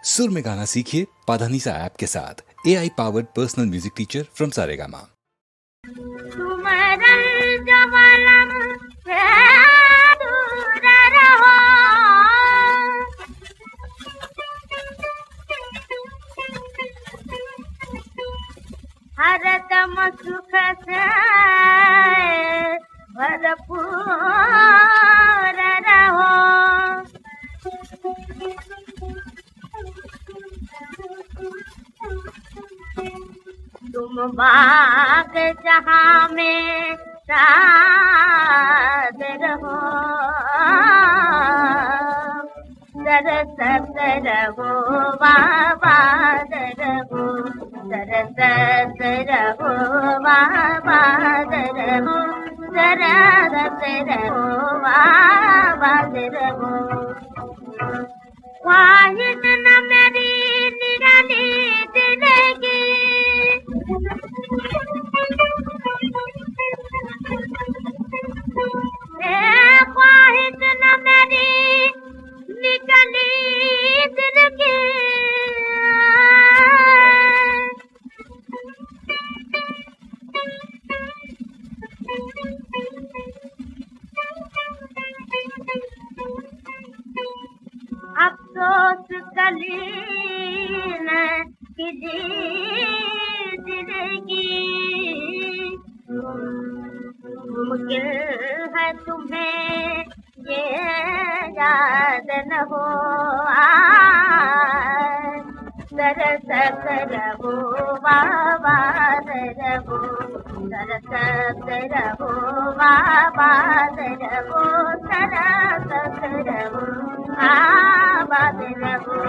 सुर में गाना सीखिए पाधानीसा ऐप के साथ। AI powered personal music teacher from Saregama. हरदम सुख से भरपूर रहो। तुम बाग जहाँ में साथ रहो, सरसत रहो बाबाद रहो, सरसत रहो बाबाद रहो, सरसत रहो बाबाद रहो। ख्वाहिश न मेरी निराली दिलेगी, ख्वाहिश न मेरी निकली दिल की, अफसोस कली न किसी दिल की। मुमकिन है तुम्हें ये याद न हो, सरसत रहो बाबाद रहो, सरसत रहो बाबाद रहो, सरसत रहो आबाद रहो।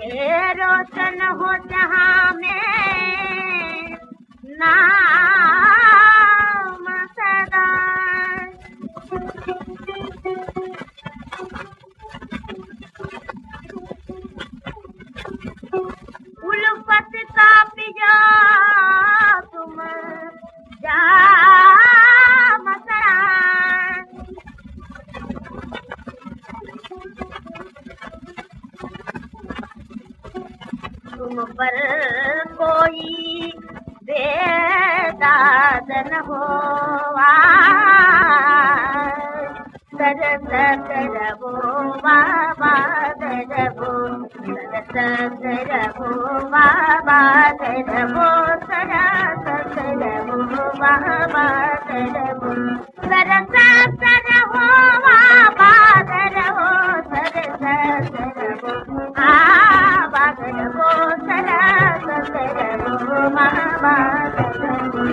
ये रोशन हो जहाँ में नाम सदा, उल्फत का पिया तुम जाम सरा, तुम पर कोई बेदाद न हो, सरसत रहो बाबाद रहो, सरसत रहो बाबाद रहो, सरसत रहो बाबाद रहो, सरसत रहो बाबाद रहो, सरसत रहो आबाद रहो, सरसत रहो बाबाद रहो।